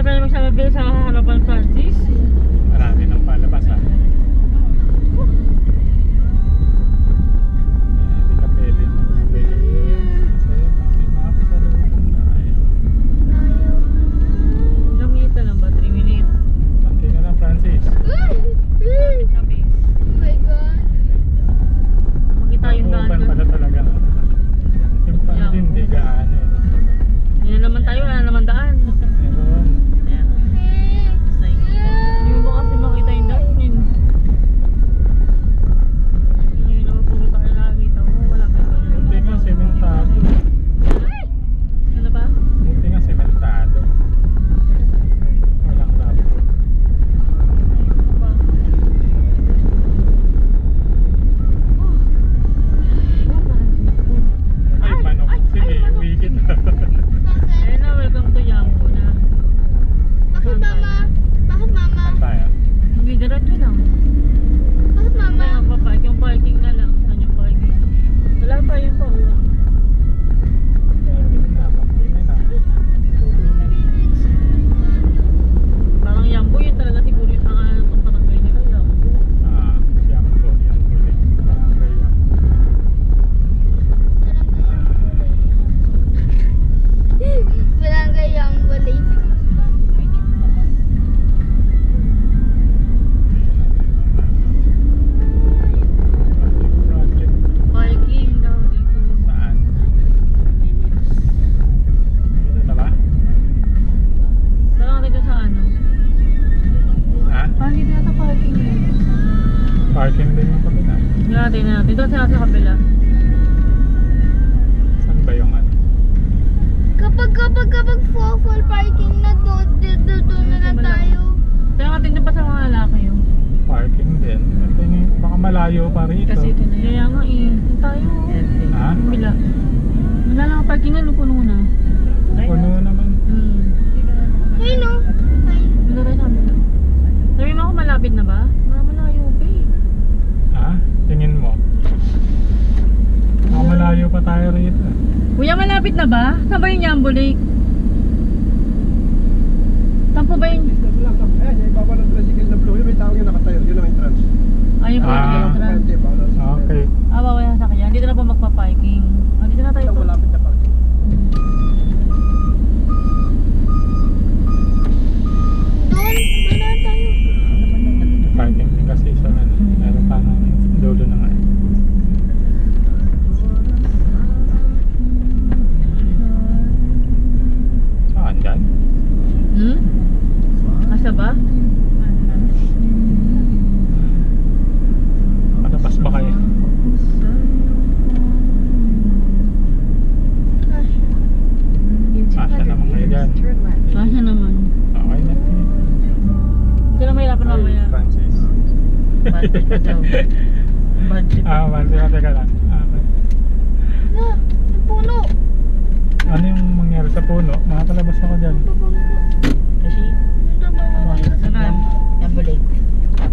pwede magsabi sa harapan Francis. Marami ng palabas ha. Hindi ka pwede magmabili. Kasi may mga pasalubong na ayaw. Ilang minute lang ba? 3 minutes? Tangki na lang Francis. Sabi. Oh my God. Makita yung daan Open doon. pala talaga. Yung pandin, di gaano. Yan naman tayo, wala naman daan. Meron. Hindi mo kasi makita yung daan yun. Ngayon naman puro tayo nakakita mo. Wala ka ba? Buti nga sementado. Ano ba? Buti nga sementado. Walang rubber. Ay, manok. Sige, uwi kita. Ayun na, welcome to Yambo na. Bakit mama? Bakit mama? Saan tayo? Hindi, diretso lang. Bakit mama? Kaya papark, yung parking na lang. Saan yung parking? Wala pa yun pa. Parang Yambo yun talaga siguro yung pangalan ng barangay nila. Yambo. Ah, Yambo, Yambo din. Barangay Yambo. Barangay Yambulay. Project. Parking daw dito. Saan? Dito na ba? Parang dito sa ano? Ha? Parang dito yata parking eh. Parking din yung kabila. Tingnan natin. Dito sa kabila. Saan ba yung ano? Kapag full parking na doon na lang tayo. Tingnan natin din pa sa mga lalaki yun. Parking din. Ito yung baka malayo pa rito. Kasi ito na yun. Kaya nga eh. Ito tayo. Ha? Kabila. Wala lang ang parking na. Puno na. Puno naman. Hey no. Dito tayo sa kabila. Sabi mo ako malapit na ba? Malayo ba eh. Ha? Tingin mo. Baka malayo pa tayo rito. Kuya, malapit na ba? Saan ba yung Yambo Lake? Saan po ba yung... Ayun po, Ah. yung entrance. Okay. Bawal yung sakyan. Dito na po magpa-parking. Dito na tayo po. Doon na tayo. Parking din kasi sa ano. Meron pa nga. Dulo na nga. Saan dyan? Asa ba? Malabas ba kayo? Asya naman kayo dyan. Kasya naman. Okay na. Hindi ka na mahirapan mamaya. Francis. Budget pa daw. Budget pa. Ah, man. Teka lang. Okay. Ah, yung puno. Ano yung mangyari sa puno? Makakalabas ako dyan. Kasi, tara. Yambo Lake.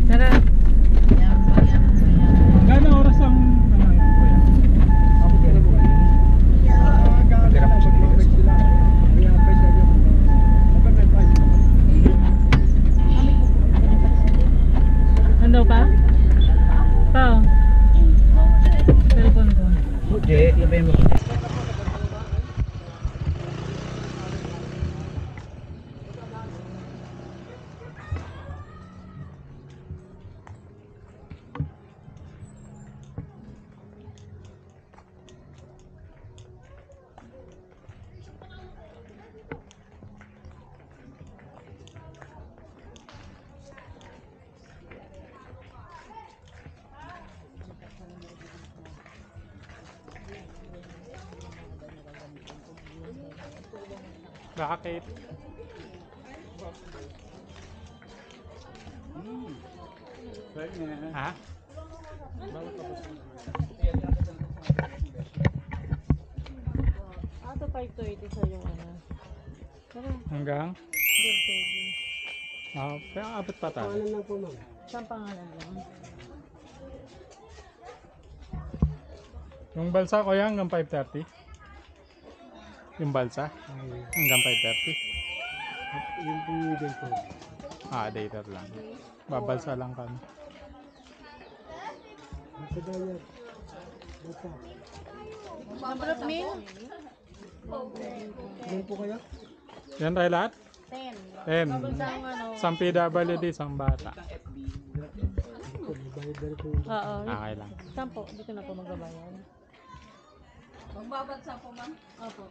Tara. Yambo. Gano'ng oras ang ano yun, kuya? Tira po sa Gilas. Ano pa? Pao. Telepon ko. Okay, iba yung Bakit? Ha? Ato 5:30 sa yung ano. Tara. Hanggang? 12:30. Ah, pero abot pa tayo. Saan pangalan lang? Yung balsa ko yan hanggang 5:30. Yung balsa hanggang 5:30. Yun po yung dito. Dater lang. Babalsa lang kami. Magkadayat. Bata. Number of meal? Ilan po kayo? Yan tayo lahat? 10. 10. Isang ano. Isang PWD, isang bata. Oo. Okay lang. 10. Dito na po magbabayan. Magbabansa po, ma'am. Opo.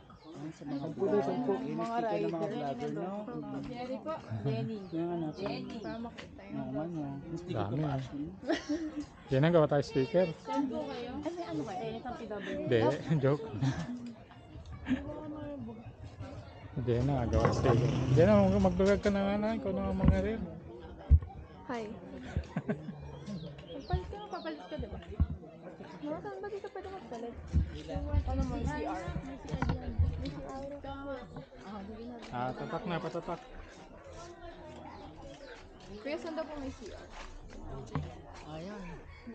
Sampu daw, sampu. Mga rider, no? Jerry po. Jenny. Jenny. Para makita yun. Dami ah. Yan ang gawa tayo sticker. Saan po kayo? Ay, may ano kayo? Isang PW. Hindi, joke. Hindi na, gawa sticker. Hindi na, magdugag ka na nga na. Ikaw na nga mga rin. Hi. Papalit ka, papalit ka, diba? Saan ba dito pwede magpalit? Ano mo, CR? Tatak na, patatak. Kuya, saan daw po may CR? Ayan.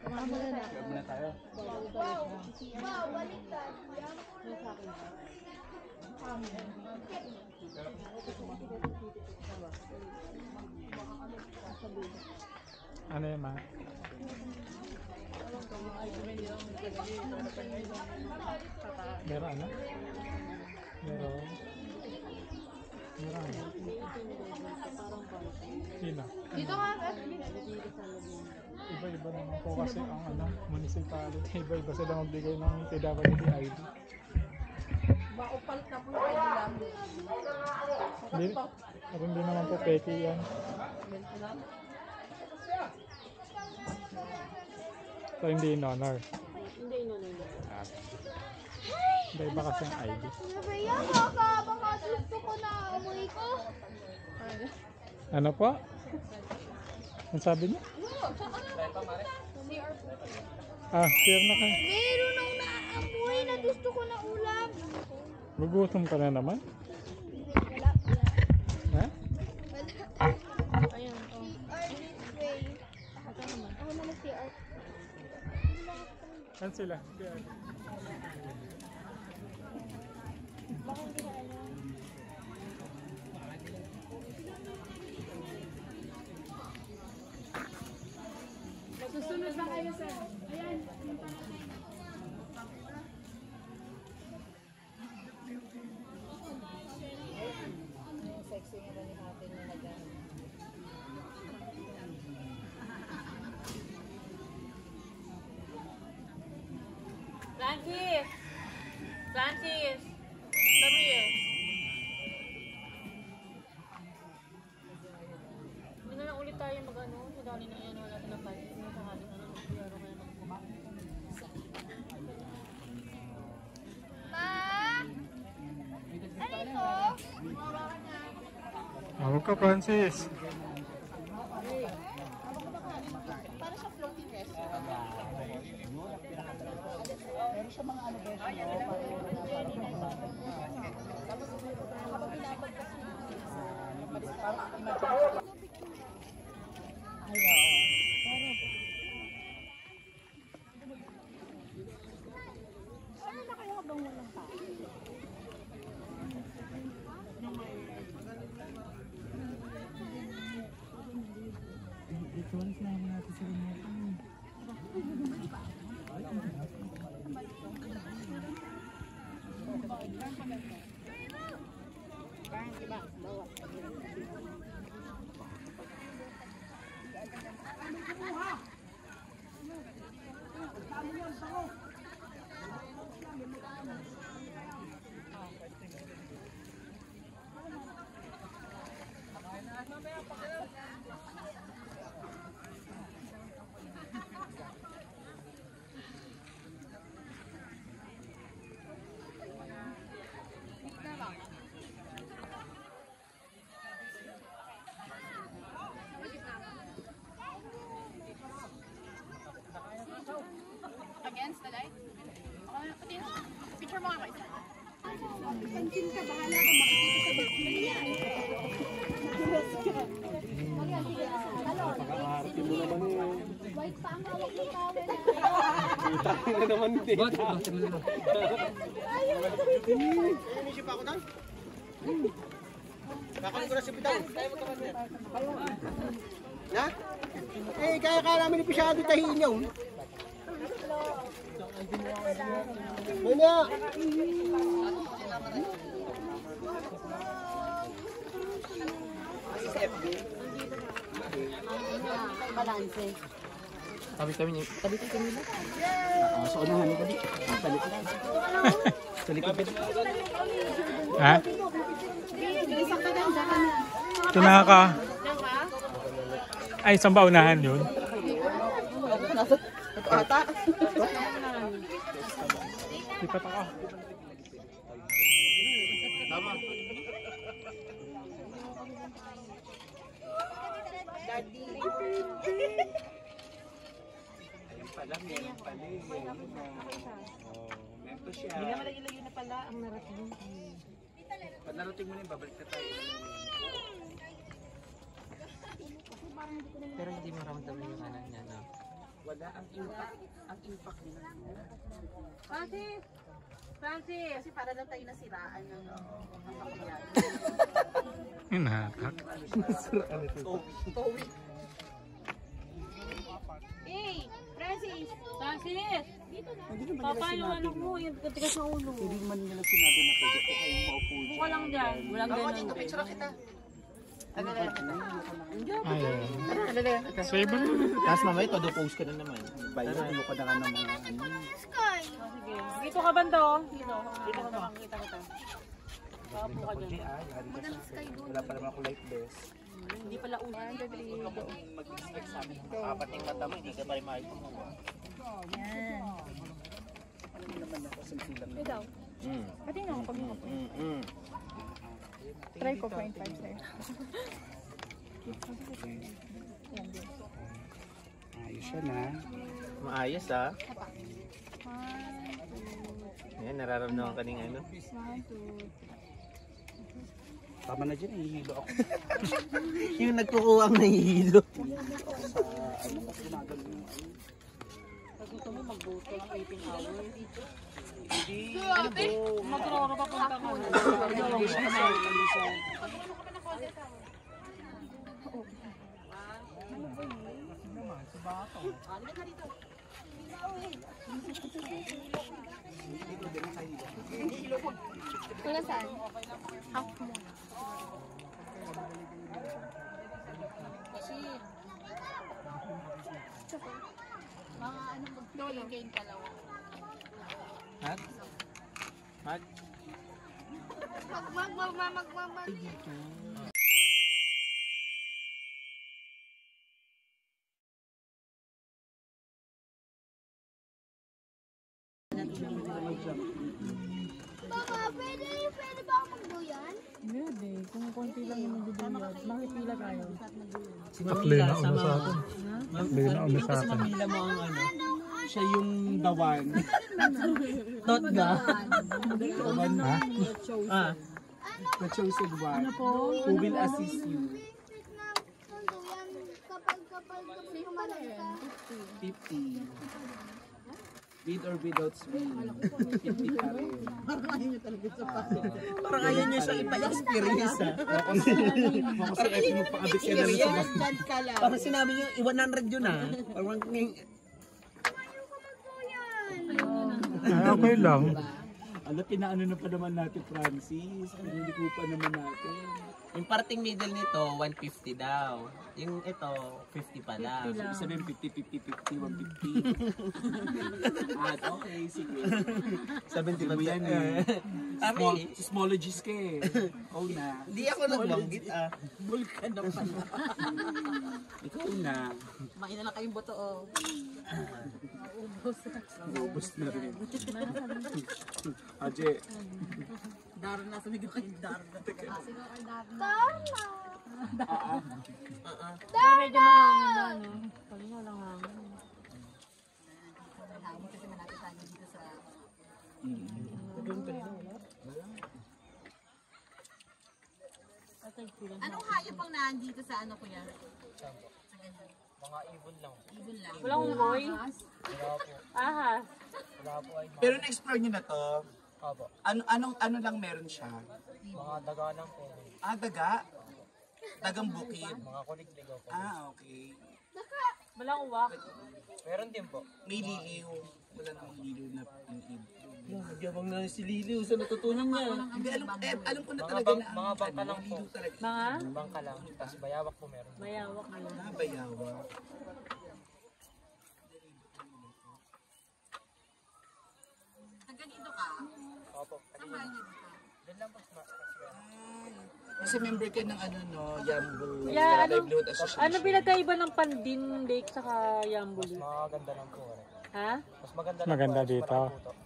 Kamamula na. Muna tayo. Wow, baliktad. Ano yun, ma? Meron ano? Meron. Sino? Dito ka, FB. Iba-iba naman po kasi ang ano, municipality. Iba-iba sila magbigay ng PWD ID. Palit na po yung ID lang. Hindi naman po peki yan. So hindi in honor. Hindi, no. Iba kasi ang ID. Nabaya ka, baka gusto ko na umuwi ko. Ano po? Ang sabi niya? Share na kayo. Meron nang naamoy na gusto ko na ulam. Gugutom ka na naman? Wala. Ha? Ayan, oh. CR this way. Ako na lang CR. Saan sila? Susunod na kayo, sir. Ayan. Sexy nga rin natin na nag-ano. Francis! Francis! Come here. Hindi na lang ulit tayo mag-ano. Madali na yan. Wala na fight. Hindi na halit na lang. Magpiyaro kayo mag-kumak. Ma? Ano ito? Huwag ka, Francis. Para sa floating restaurant. Pero sa mga ano version, tapos habang pinapag kasi ano na kayo habang walang pa? Ito alis namin natin sa remote. Against the light? Picture mo ako isa. Pansin ka, bahala ka makikita sa white pa ang hawak ng towel. Tayo na naman din. Kakain ko na si Pitaw. Tayo magkakasin. Na? Eh, kaya namin ipisyado tahiin niyo. Muna! Balanse. Tabi kami niya. Sa unahan ni kami. Sa likod. Ha? Ito na ka. Ay, saan ba unahan yun? Ito ata. Lipat ako. Tama. Hindi naman lagi-lagi na pala ang narating. Pag narating mo na yung babalik na tayo. Pero hindi maramdaman yung anak niya na Wala ang impact. Ang impact nila. Francis! Francis! Kasi para lang tayo nasiraan ng kapagyan. Hinakak. Hey, Francis! Francis! Papa, yung ano mo, yung katigas sa ulo. Hindi man nila sinabi na pwede ko kayong maupo dyan. Buka lang dyan. Walang Ako ganun. dito, picture kita. Ay, save mo. tapos mamaya todo post ka na naman. Bayo, tulo ka na nga ng mga ano. Sky! Sige. Dito ka banda, oh. Dito. Dito ka makakita kita. Kapo ka dyan. Wala pa naman ako life vest. Hindi pala ulo. Kapating mata mo, hindi ka pa rin makikita mo. Ano naman ako sa silang. Ikaw? Pati na ako pag Try ko 0.5 sa'yo. Ayos siya na. Maayos ah. Ayan, nararamdaman ka ng ano. Tama na dyan, hihilo ako. Yung nagkukuha ang nahihilo. Ano kasi nagaling yung ano. Pag gusto mo, mag-boto ng 18 hours. Hindi, Mag-roro ka punta ka. Wala saan? Half mo. Mga ano mag-game dalawa. Mag? Mag? Mag. Papa, pwede ba ako magduyan? Pwede. Kung konti lang yung magbibigyan. Makipila tayo. Takli na ulo sa atin. Takli na ulo sa atin. Mamila mo ang ano. siya yung the one. Tot ga? Ha? Ah. The chosen one. Who will assist you. Wait na, magduyan kapag humanap ka. 50. With or without swing. 50 pa rin. Parang ayaw niya siyang ipa-experience ah. Kasi F mo pakabit ka na rin sa bus. Parang sinabi niyo, 100 yun ah. Parang Okay lang. Ano, pinaano na pa naman natin, Francis? Hindi ko pa naman natin. yung parting middle nito, 150 daw. Yung ito, 50 pa lang. So, sabihin 50, 50, 50, 150. Okay, sige. 70 pa yan eh. Smologies ka eh. Oh na. Hindi ako nagbanggit ah. Bulkan na pala. Ikaw na. Kumain na lang kayong boto oh. Ubus na rin. Aje. Daron na, sumigaw kayong daron. Pero medyo mahangin na, no? Pag walang hangin. Hangin kasi malapit tayo dito sa... Anong hayop ang nandito sa ano kuya? Mga ibon lang. Ibon lang. Walang unggoy? Ahas. Pero na-explore nyo na to. Opo. Ano lang meron siya? Mga daga lang po. Daga? Dagang bukid. Mga kuligligaw po. Okay. Walang uwak. Meron din po. May liliw. Wala namang liliw na pangib. Nagyabang na si Liliw sa natutunan niya. Hindi, alam ko na Mga talaga na mga bangka lang po. liliw talaga. Mga? Bangka lang. Tapos bayawak po meron. Mayawak na. Bayawa. Opo. Doon lang po. Kasi member ka ng Yambo. Yeah, Livelihood Association. ano pinagkaiba ng Pandin Lake saka Yambo Lake? Maganda lang po. Ha? Mas maganda lang Maganda po. dito.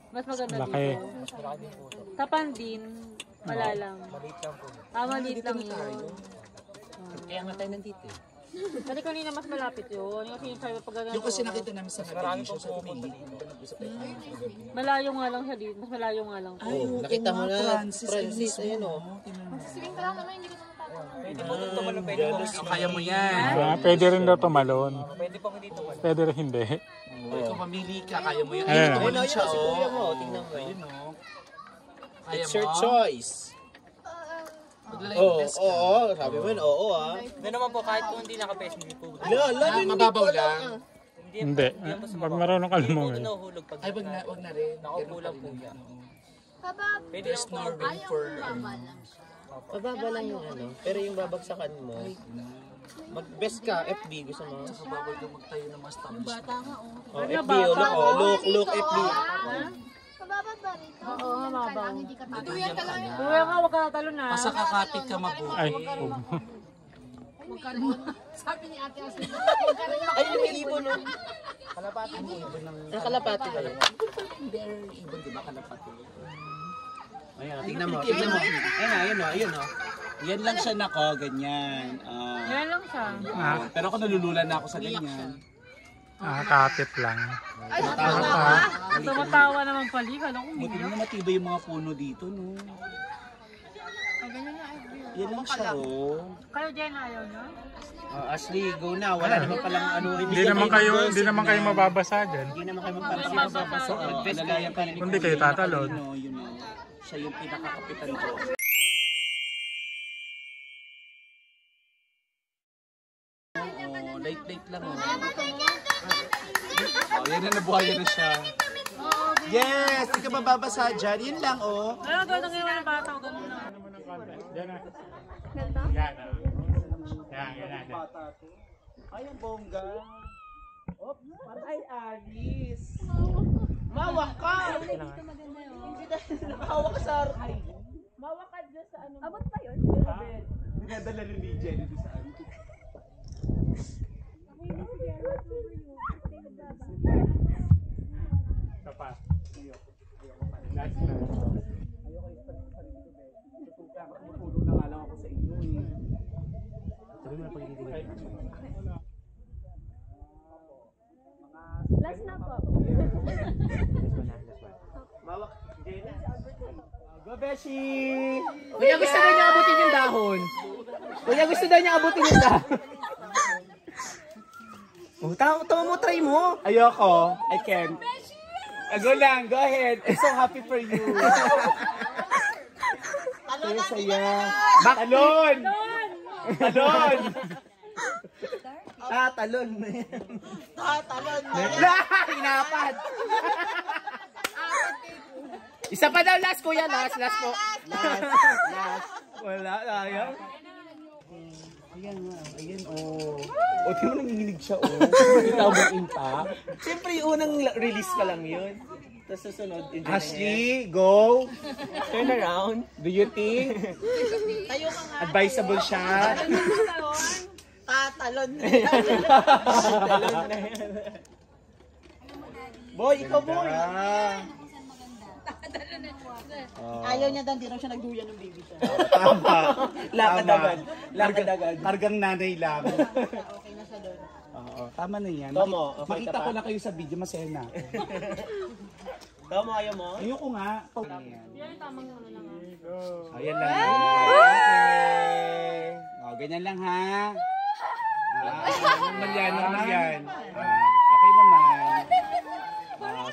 Mas maganda Laki. dito. Mas malaki din po ito. Sa Pandin, wala lang. Maliit lang po. Maliit lang yun. Kaya nga tayo nandito eh. Kasi kanina mas malapit yun. Yung sinasabi pag gano'n. Yung kasi nakita namin sa Marami navigation pong sa pumupunta Tumili. dito. Nag-usap tayo sa gabi. Malayo nga lang siya dito. Mas malayo nga lang. Nakita mo na, Francis, ayun o. Swimming ka lang naman, hindi ko naman Pwede po dito tumalon. Pwede po hindi. Kaya mo yan. Pwede rin daw tumalon. Pwede po hindi tumalon. Pwede rin hindi. Kung mamili ka, kaya mo yan. Ayan. Ayun, tumalon Ayun siya. si kuya mo, oh. tingnan mo. Ayun o. Kaya It's your mo? choice. Oo, sabi mo yun, oo ah. Hindi naman po kahit kung hindi naka-face hindi po. Mababaw lang. Hindi. Pag marunong ka Hindi po lumungan. nahuhulog pag Ay, wag na rin. nakaupo lang po yan. Pwede There's lang po. no room for... Mababa lang yung pero yung babagsakan mo, mag-best ka, FB, gusto mo? Bawal daw magtayo ng mga establishment. Oh, FB, look, FB. Mababa ba rito? Oo, mababaw. Matuyan ka lang. Kuya nga, huwag ka natalon na. Pasakakapit ka mabuti. Ay, Sabi ni Ate Asin. Ay, yung ibon no? Kalapati mo ibon ng... Nakalapati ba yun? Very ibon, di ba kalapati? Ayan, tignan mo. Ayun o. Yan lang siya nako, ganyan. Yan lang siya. Pero ako nalulula na ako sa ganyan. kapit lang. Tumatawa naman pali. Kala ko Buti na matibay yung mga puno dito, no? Yan lang siya, oh. Kayo dyan ayaw nyo? Ashley, go na. Wala naman palang Hindi naman kayo mababasa dyan. Hindi naman kayo magpapasok. Mag-best ka yan kanina. Hindi kayo tatalon. You know, siya yung pinakakapitan ko. Light lang, oh. Yan na, nabuhayan na siya. Yes! Hindi ka mababasa dyan. Yan lang, oh. Ano gano'n ngayon ng bata o gano'n na? Yan na. Yan na. Yan na. Ay, ang bongga. Oh, ay, Alice. Mawak ka! Nakahawak ka sa... Ay. Mawak ka dyan sa ano. Abot pa yun? Dinadala rin ni Jenny doon sa ano. Kapat. Last na. Ayoko yung sarili ko, be. Tutuga, matulog na nga lang ako sa inyo, eh. Sabi mo na pag-ibigay. Last na po. Mawak, Jenny. Go, Beshi! Kuya, gusto daw niya abutin yung dahon. Kuya, gusto daw niya abutin yung dahon. Oh, tama mo, try mo. Ayoko. I can't. Go lang. Go ahead. I'm so happy for you. Saya saya. Talon! Talon! Talon. Talon! Hinapad. Isa pa daw, last kuya. Last po. Last. Wala. Ayaw. Ayan nga. Ayan, oh. O, di mo nanginginig siya, oh. Kita mo yung impact. Siyempre, yung unang release pa lang yun. Tapos susunod, enjoy na Ashley, go! yan. Turn around. Do you think advisable siya? Talon na yan. Boy, ikaw boy! Ayaw niya daw, hindi raw siya nagduyan ng baby siya. Tama. Lakad agad. Lakad agad. Kargang nanay lang. Okay na siya doon. Oo, tama na yan. Tomo, okay Makita ka pa? ko na kayo sa video, masaya na ako. Tama, ayaw mo? Ayoko nga. Yan, tamang ano lang. Ayan lang. Okay. O, ganyan lang ha. Normal yan, normal yan. Okay naman.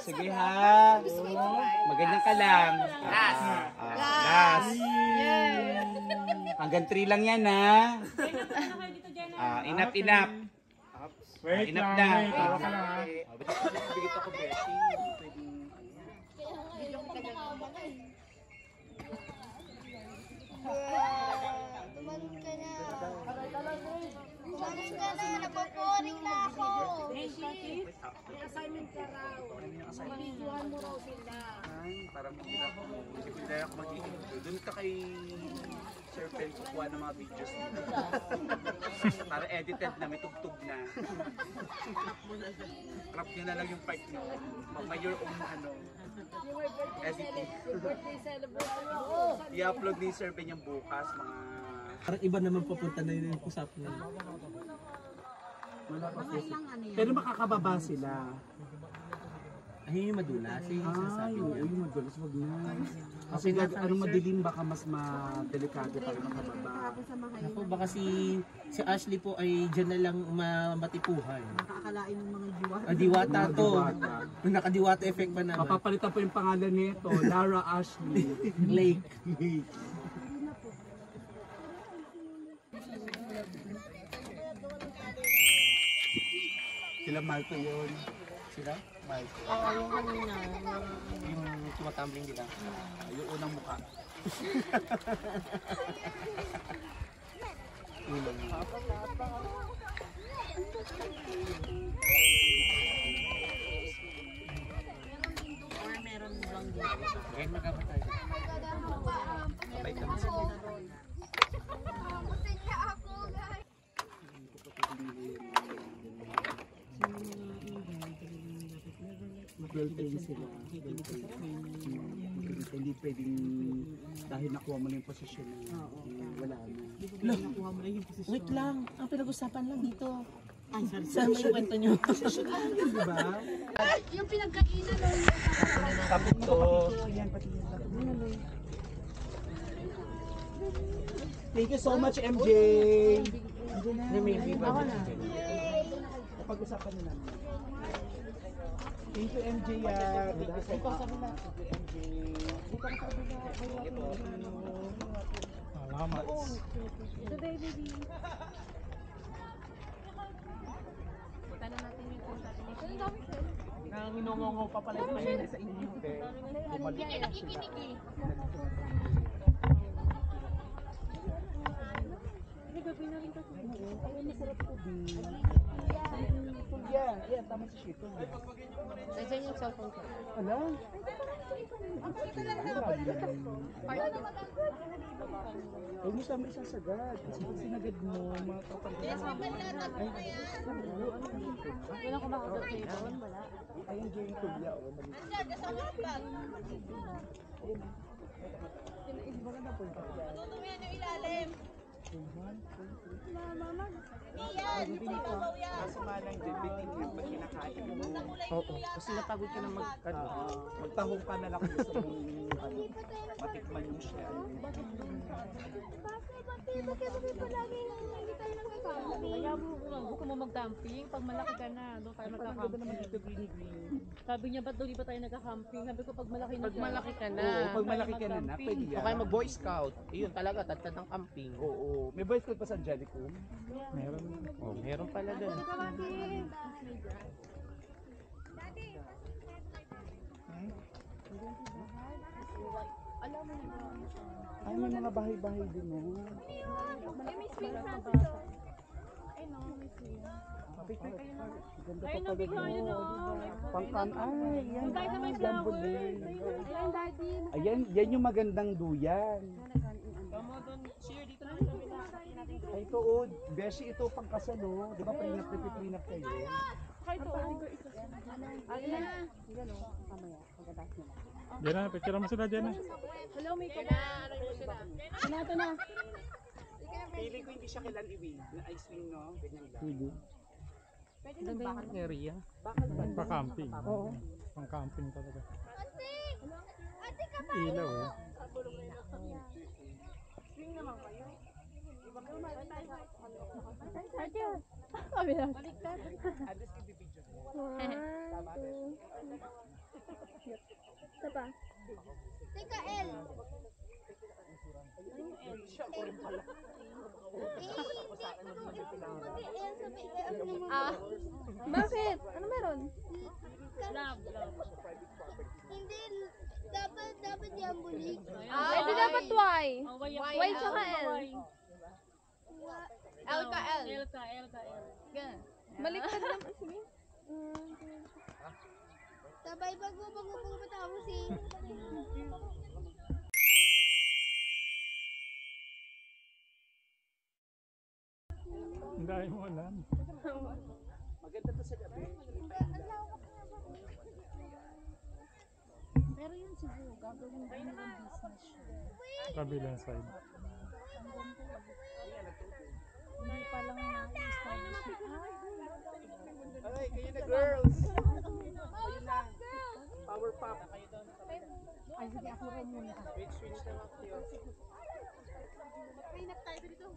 Sige ha. Magandang ka lang. Last. Hanggang 3 lang yan ha. Inap. Wait Inap lang, na. wait. Tawa ka lang ha. Bigit ako, Beshi. Tumalon ka na. Tumalon ka na. Napaporing na ako. Parang mahirap ako. Hindi ko dahil ako mag-i-intro. Doon ka kay Sir Pen kukuha ng mga videos nila. Para edited na, may tugtog na. Crop nyo na lang yung part nyo. May your own editing. I-upload ni Sir Ben yung bukas, mga... Parang iba naman papunta na yun yung usapan nila. Pero makakababa sila. Ay, yung madulas. Ay, yung madulas. Wag na. Kasi anong madilim, baka mas madelikado tayo makababa. Ako, baka si Ashley po ay dyan na lang matipuhan. Nakakalain ng mga diwata. Diwata to. Diwata. Nakadiwata effect pa naman. Mapapalitan po yung pangalan nito, Lara Ashley. Lake. Sila Marco yun. Sila? Marco. Oo, yung kanina. Yung tumatumbling nila. Yung unang mukha. Or meron bang dito? Ngayon magkama tayo. Sabay kami sa Gusto niya ako, guys. Mag-well-train sila. Hindi pwedeng dahil nakuha mo na yung posisyon wala na. Nakuha mo na yung posisyon. Wait lang. Ang pinag-usapan lang dito. Ay, sorry. Saan mo yung kwento nyo? Diba? Yung pinagkainan ng Tapos to. Thank you so much, MJ! Maybe ba? Napag-usapan na namin. Thank you, MJ. Thank you so much, MJ. Salamat. Nanginungongo pa pala yung mahina sa inyo. Bumalik na sila. Yeah, tama si Shito. Nandiyan yung cellphone ko. Ala? Huwag mo sama isasagad. Kasi pag sinagad mo, makakapagod. Wala ko makagat sa ito. Wala. Ayun, Jane Tulya. Kasi malang din, bitin lang pag kinakain mo. Oo. Kasi napagod ka na Magtahong ka na lang kung gusto mong matikman yung shell. Bakit palagi hindi tayo nagkakaroon? Kaya buko mo mag-camping. Pag malaki ka na, doon tayo magka-camping. Sabi niya, ba't doon di ba tayo nagka-camping? Sabi ko, pag malaki na Pag malaki ka na. Oo, pag malaki ka na, pwede yan. O kaya mag-boy scout. Iyon talaga, tatad ng camping. Oo. May boy scout pa sa Angelico? Meron. Oh, meron pala doon. Ay, may mga bahay-bahay din, no? May swing Francis, oh. Ganda Ayun, pa pala bigla yun, doon. oh. Pangkan, ay, yan. Tayo sa may Gambulin. Ayan, daddy. Ayan, yan yung magandang duyan. Ay, ito, oh, Beshi, ito pangkasal, oh. Di ba, prenup kayo? Diyan na, picture mo sila dyan na. Hello, may kaba. Ito na. Pili ko hindi siya kailan iwin. Na ice swing, no? Ganyan lang. Hindi. Ganda yung area. Pa-camping. Oo. Pang-camping talaga. Ate ka ba? Ilaw eh. Ate, sabi lang. Address yung video. Isa pa. Teka, L. Bakit? Ano meron? Love. Hindi, dapat yung bulig. Pwede dapat Y. Y tsaka L. L ka L. L ka L. Ganun. Baliktad naman. Sige. Sabay bago matapos eh. Ang dahil mo alam. Maganda to sa gabi. Pero yun siguro, gagawin din ng business siya. Kabilang side. Hindi pa lang na-establish na. Ay, kayo na girls. Kayo na. Power pop. Ay, sige, ako rin muna. Switch na lang kayo. Clean up tayo dito.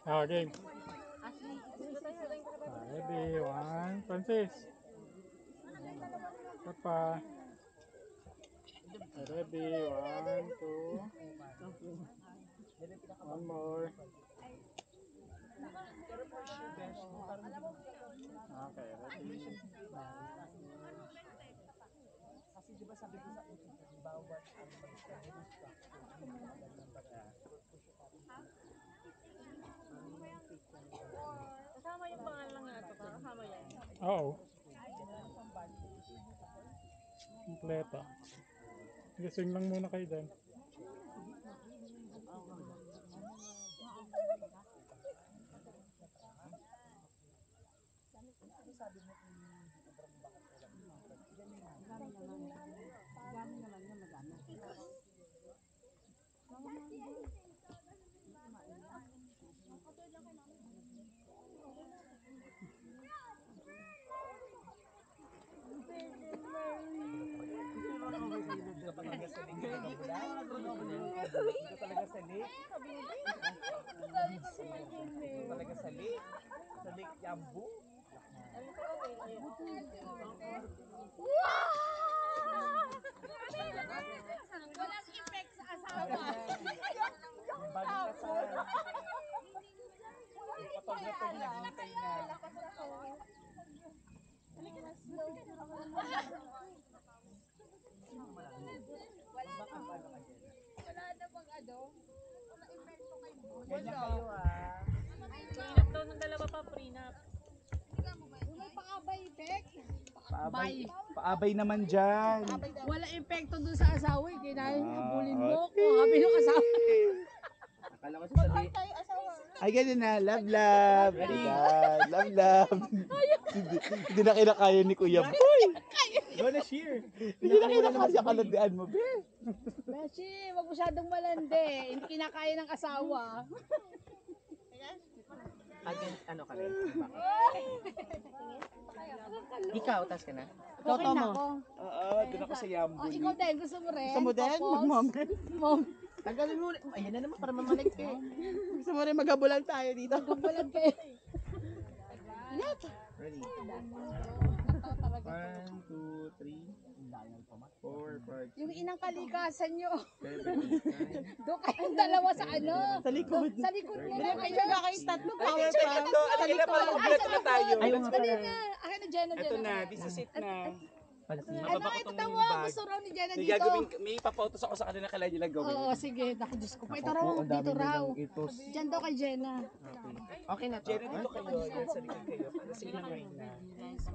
Okay. Ready, one. Francis. Papa. Ready, one, two. One more. Okay, ready. Kasi di ba sabi ko sa inyo, bawat Kasama yung pangalan nga ito. Kasama yan. Oo. Kompleto. Gising lang muna kayo dyan. Talaga salik. Salik yambu. Walang effect sa asawa. Bagong kasal. Photographer na naghintay na. Wala na pang ano. Wala epekto kay Boss. Ganyan kayo Prenup daw ng dalawa pa, prenup. May pang-abay effect. Paabay naman dyan. Wala epekto dun sa asawa eh. Kinahin mo, habulin mo. Okay. Kung habi ng asawa. Akala ko sasabihin. Ay, ganyan na. Love, love. Ayan. Love, love. Hindi na kinakaya ni Kuya Boy. Go na share. Hindi na kinakaya kalandian mo, be. Beshi, wag masyadong malandi. Hindi kinakaya ng asawa. Again, ano ka rin? Ikaw, tas ka na? Okay na ako. Oo, doon ako sa Yambo. Oh, ikaw din, gusto mo rin? Gusto mo din? Tapos, Mag-mom. Mom. Tanggalin mo ulit. Ayan na naman, para mamalig ka eh. Gusto mo rin maghabulan tayo dito. Magbalag kayo. Ready? 1, 2, 3, 4, 5, Yung inang kalikasan nyo. 7, 8, 9. Doon kayong dalawa sa ano? Sa likod. Sa likod mo. Ready? Kayo kayong tatlo. Power pump. Sa likod. Kompleto na tayo. Ayaw nga Dali pala. na. Akin na, Jenna. Ito na, this is it na. Ano, Mababa ko ito tong daw. bag. Gusto raw ni Jenna May dito. gagawin, may papautos ako sa kanila kailan nila gawin. Oo, sige. Naku, Diyos ko. Ito raw, dito raw. Diyan daw kay Jenna. Okay na to. Jenna, dito kayo. Yan sa likod kayo. Para sa ilang right na.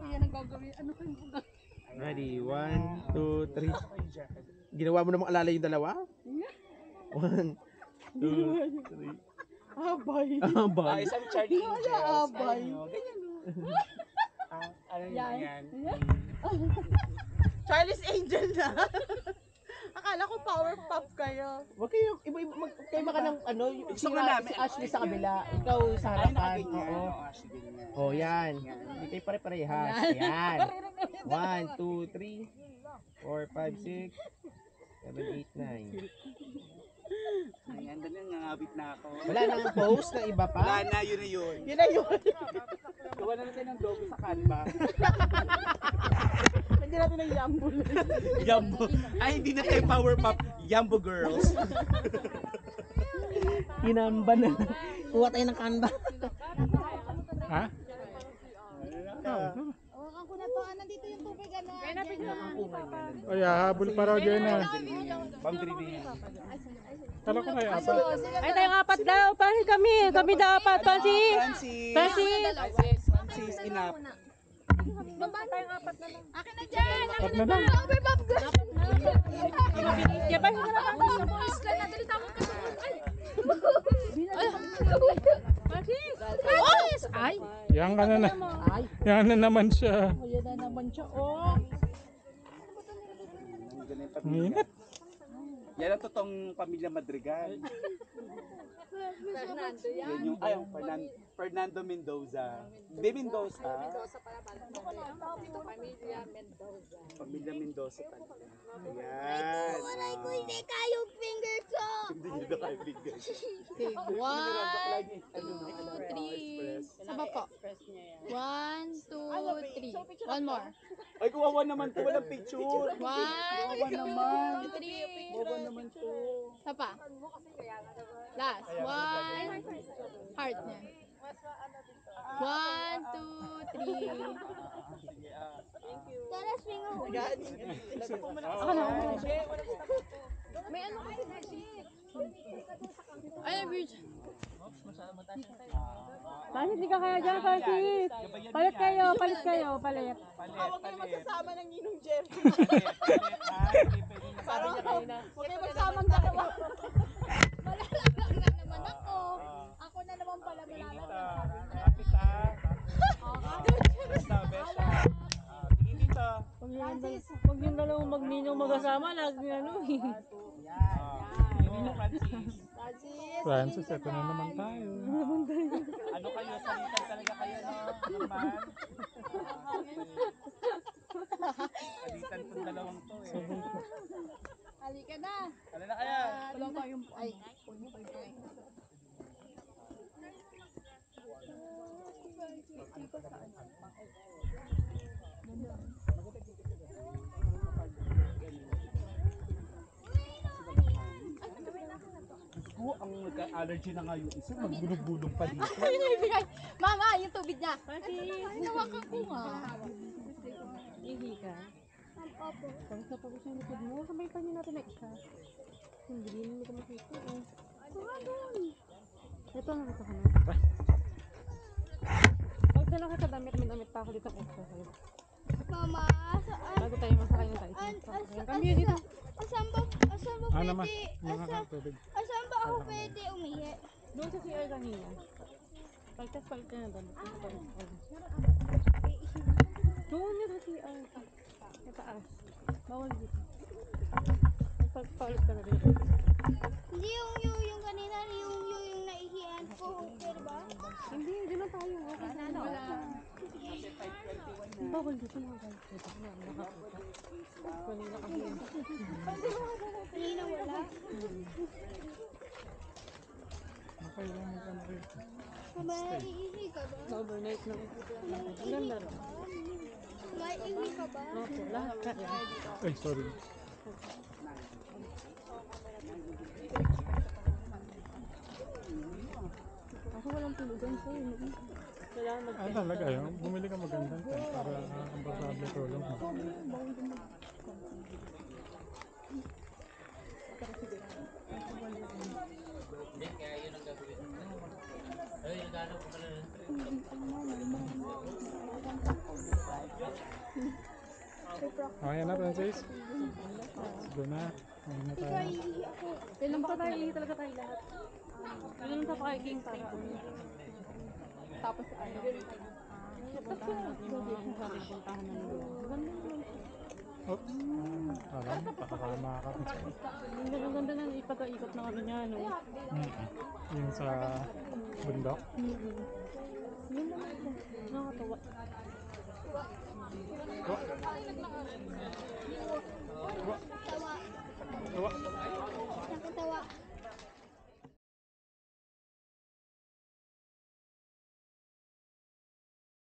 Yan ang gagawin. Ano kayo? Ready? 1, 2, 3. Ginawa mo namang alala yung dalawa? 1, 2, 3. Abay. Abay. Isang Charlie Angels. Abay. Ayun, ganyan. Ano yan? Charlie's Angel na. Akala ko Powerpuff kayo. Huwag kayo, iba-iba, kayo maka ng ano, Gusto ko namin. si Ashley sa kabila, ikaw sa harapan. Oo. Ganyan. Oh, yan. Hindi kayo pare-parehas. Yan. 1, 2, 3, 4, 5, 6, 7, 8, 9. Ayan, doon yung nangabit na ako. Wala nang post na iba pa? Wala na, yun na yun. Yun na yun. Gawa na natin ng logo sa Canva. Hindi natin ng Yambo. Yambo. Ay, hindi na tayo Powerpuff. Yambo Girls. Kinamba na. Kuha tayo ng Canva. Ha? Hawakan ko na to. Nandito yung tubig. Ano? Ay, habol pa raw dyan na. Boundary na yan. Kala ko kayo apat. Ay, tayong apat daw. Pari kami. Kami dapat. Francis. Francis. Francis. Francis, enough. Baba tayong apat na lang. Akin na dyan. Apat na lang. Overpop ka. Kaya ba sila lang? Sa boys lang. Nadalita mo ka. Francis. Ay. Yan ka na na. Yan na naman siya. Ayan na naman siya. Oh. Ang init. Yan ang totoong pamilya Madrigal. Yan yung, ay, yung Fernando Mendoza. Di Mendoza. Pamilya Mendoza talaga. Ayan. Waray ko hindi kayong finger ko. Hindi nyo na kayo bigay. Okay, 1, 2, 3. Saba po. 1, 2, 3. One more. Ay, kuwawa naman to. Walang picture. 1, Kuwawa naman. 2, 3. Kuwawa naman to. Sapa. Last. 1. Heart niya. 1, 2, 3. Tara, swing ako. Ako na. May ano kasi na ay, bitch. Francis, hindi ka kaya dyan, Francis. Palit kayo, palit kayo, palit. Huwag kayo magsasama ng Ninong Jerry. Parang huwag kayo magsamang dalawa. Malalaglag na naman ako. Ako na naman pala malalaglag. Pag yung dalawang magninong magkasama, lagi ano eh. Francis, ito na naman tayo. Ano kayo? Salitan talaga kayo, no? Naman. Salitan kong dalawang to, eh. Halika na. Ano na kaya? Wala pa yung... Ay. Ako, ang nagka-allergy na nga yung isa, magbulong-bulong pa dito. Mama, yung tubig niya. Hinawakan ko nga. Ihi ka. Pag sa pagod yung likod mo, sabay pa niyo natin extra. Hindi mo ka makita eh. Ito, nakita ko na. Pag dala ka sa damit, may damit pa ako dito ang exercise. Mama, saan? Bago tayo masakay ng tayo. Kambyo dito. Asan ba Naman, pwede? mga kapatid. Asan ba ako pwede umihi? Doon sa CR kanina. Pagtas-palit ka na doon. Doon yun sa CR. Sa taas. Bawal dito. Pagpalit ka na dito. Hindi yung kanina, yung naihiyan ko. Okay ba? Hindi lang tayo. Okay na ano. Bawal dito mga guys. Dito na. Nakakita. Kanina kasi. Kanina wala. Okay lang mo ka na rin. Maiihi ka ba? Overnight na. Ang ganda rin. Maiihi ka ba? Opo, lahat ka. Ay, sorry. Ako walang tulugan sa'yo. Kailangan mag- Ah, talaga yun. Bumili ka magandang tent para komportable tulog mo. Kaya yun ang gagawin mo. Ay, nagano ko pala. Okay na, Francis? Go na. Ngayon na tayo. Kailan pa tayo? Ihi talaga tayo lahat. Kailan pa pa king para. Tapos ano? Puntahan natin yung mga kung saan puntahan na nila. Ganda naman. Oops. Alam, pakakama ka. Ang ganda na ipag-ikot na kami niya, no? Yung sa bundok. Yun naman siya. Nakakatawa. Tawa.